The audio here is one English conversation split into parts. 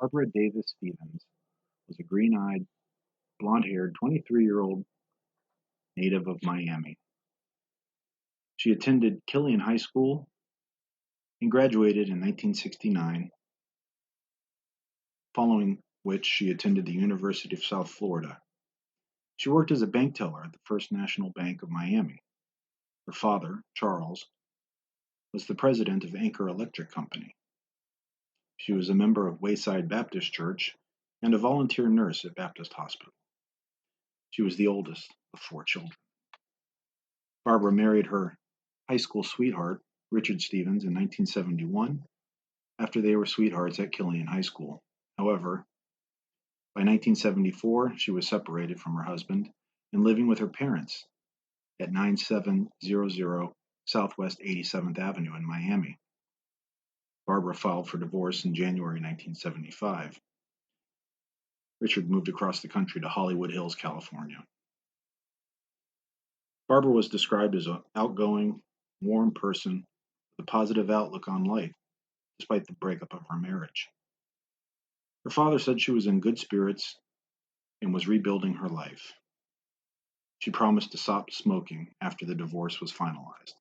Barbara Davis Stevens was a green-eyed, blonde-haired 23-year-old native of Miami. She attended Killian High School and graduated in 1969, following which she attended the University of South Florida. She worked as a bank teller at the First National Bank of Miami. Her father, Charles, was the president of Anchor Electric Company. She was a member of Wayside Baptist Church and a volunteer nurse at Baptist Hospital. She was the oldest of 4 children. Barbara married her high school sweetheart, Richard Stevens, in 1971 after they were sweethearts at Killian High School. However, by 1974, she was separated from her husband and living with her parents at 9700 Southwest 87th Avenue in Miami. Barbara filed for divorce in January 1975. Richard moved across the country to Hollywood Hills, California. Barbara was described as an outgoing, warm person with a positive outlook on life, despite the breakup of her marriage. Her father said she was in good spirits and was rebuilding her life. She promised to stop smoking after the divorce was finalized.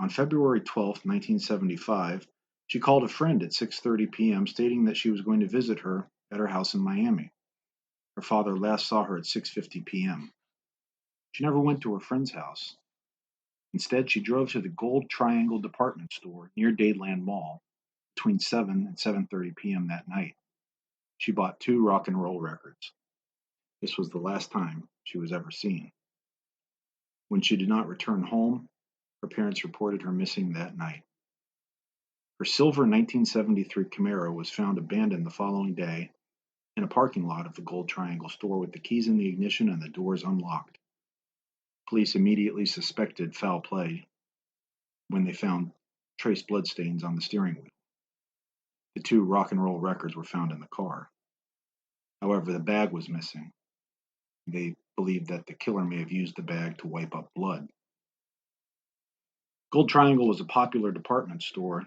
On February 12, 1975, she called a friend at 6:30 p.m. stating that she was going to visit her at her house in Miami. Her father last saw her at 6:50 p.m. She never went to her friend's house. Instead, she drove to the Gold Triangle department store near Dadeland Mall between 7 and 7:30 p.m. that night. She bought 2 rock and roll records. This was the last time she was ever seen. When she did not return home, her parents reported her missing that night. Her silver 1973 Camaro was found abandoned the following day in a parking lot of the Gold Triangle store with the keys in the ignition and the doors unlocked. Police immediately suspected foul play when they found trace bloodstains on the steering wheel. The 2 rock and roll records were found in the car. However, the bag was missing. They believed that the killer may have used the bag to wipe up blood. Gold Triangle was a popular department store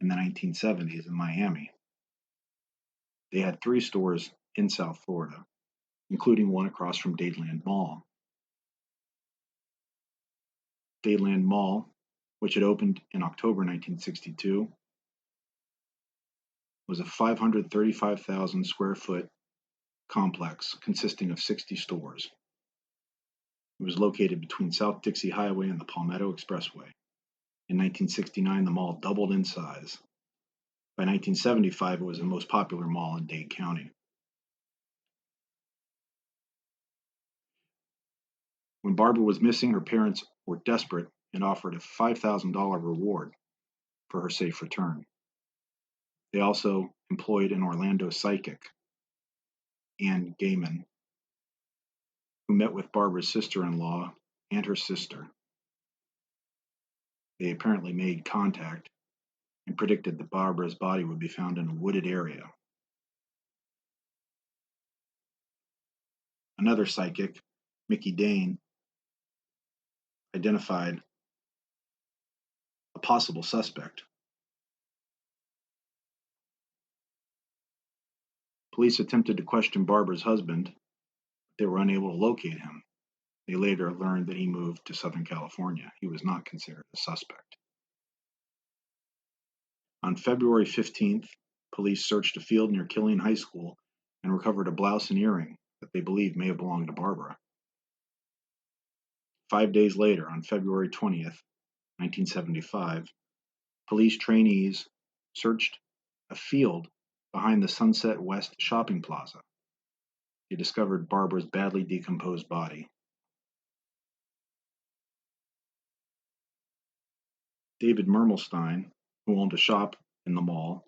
in the 1970s in Miami. They had 3 stores in South Florida, including one across from Dadeland Mall. Dadeland Mall, which had opened in October 1962, was a 535,000 square foot complex consisting of 60 stores. It was located between South Dixie Highway and the Palmetto Expressway. In 1969, the mall doubled in size. By 1975, it was the most popular mall in Dade County. When Barbara was missing, her parents were desperate and offered a $5,000 reward for her safe return. They also employed an Orlando psychic, Ann Gaiman, who met with Barbara's sister-in-law and her sister. They apparently made contact and predicted that Barbara's body would be found in a wooded area. Another psychic, Mickey Dane, identified a possible suspect. Police attempted to question Barbara's husband, but they were unable to locate him. They later learned that he moved to Southern California. He was not considered a suspect. On February 15th, police searched a field near Killian High School and recovered a blouse and earring that they believed may have belonged to Barbara. 5 days later, on February 20th, 1975, police trainees searched a field behind the Sunset West shopping plaza. They discovered Barbara's badly decomposed body. David Mermelstein, who owned a shop in the mall,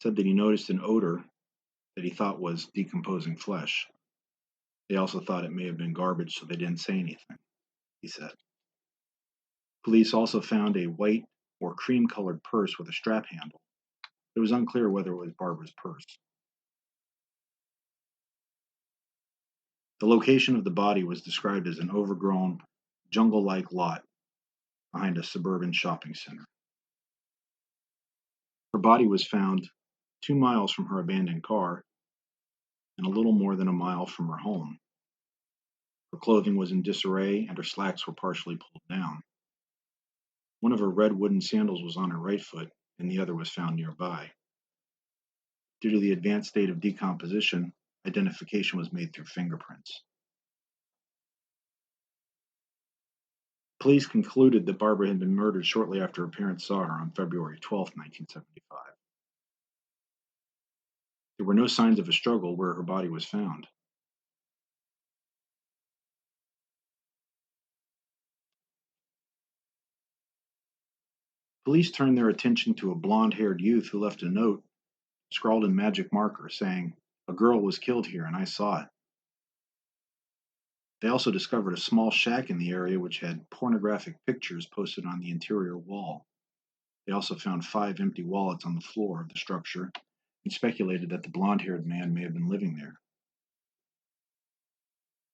said that he noticed an odor that he thought was decomposing flesh. They also thought it may have been garbage, so they didn't say anything, he said. Police also found a white or cream-colored purse with a strap handle. It was unclear whether it was Barbara's purse. The location of the body was described as an overgrown, jungle-like lot behind a suburban shopping center. Her body was found 2 miles from her abandoned car and a little more than a mile from her home. Her clothing was in disarray and her slacks were partially pulled down. One of her red wooden sandals was on her right foot, and the other was found nearby. Due to the advanced state of decomposition, identification was made through fingerprints. Police concluded that Barbara had been murdered shortly after her parents saw her on February 12, 1975. There were no signs of a struggle where her body was found. Police turned their attention to a blonde haired youth who left a note scrawled in magic marker saying, "A girl was killed here and I saw it." They also discovered a small shack in the area which had pornographic pictures posted on the interior wall. They also found 5 empty wallets on the floor of the structure and speculated that the blonde haired man may have been living there.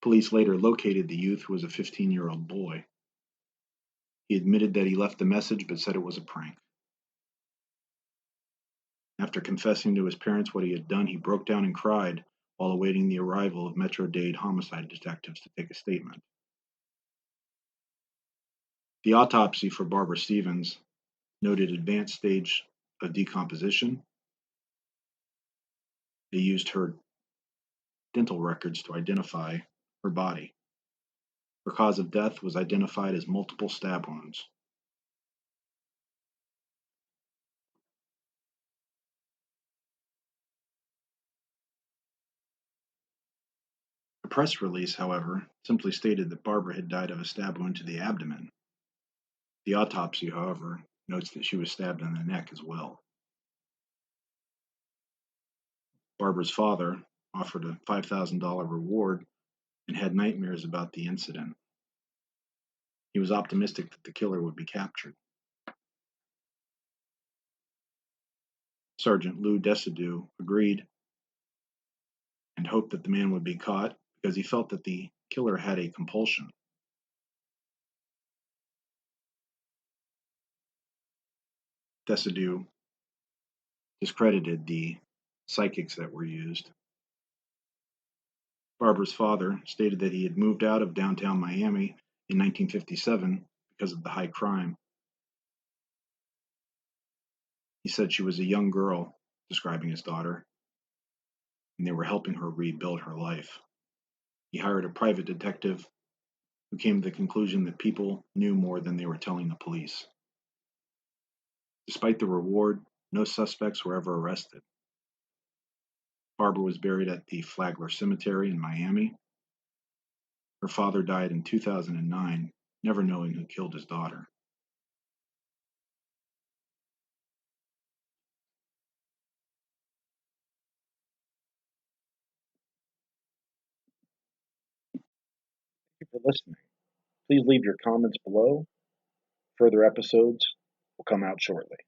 Police later located the youth, who was a 15-year-old boy. He admitted that he left the message but said it was a prank. After confessing to his parents what he had done, he broke down and cried while awaiting the arrival of Metro Dade homicide detectives to take a statement. The autopsy for Barbara Stevens noted advanced stage of decomposition. They used her dental records to identify her body. Her cause of death was identified as multiple stab wounds. A press release, however, simply stated that Barbara had died of a stab wound to the abdomen. The autopsy, however, notes that she was stabbed in the neck as well. Barbara's father offered a $5,000 reward and had nightmares about the incident. He was optimistic that the killer would be captured. Sergeant Lou Desidue agreed and hoped that the man would be caught because he felt that the killer had a compulsion. Desidue discredited the psychics that were used. Barbara's father stated that he had moved out of downtown Miami in 1957 because of the high crime. He said she was a young girl, describing his daughter, and they were helping her rebuild her life. He hired a private detective who came to the conclusion that people knew more than they were telling the police. Despite the reward, no suspects were ever arrested. Barbara was buried at the Flagler Cemetery in Miami. Her father died in 2009, never knowing who killed his daughter. Thank you for listening. Please leave your comments below. Further episodes will come out shortly.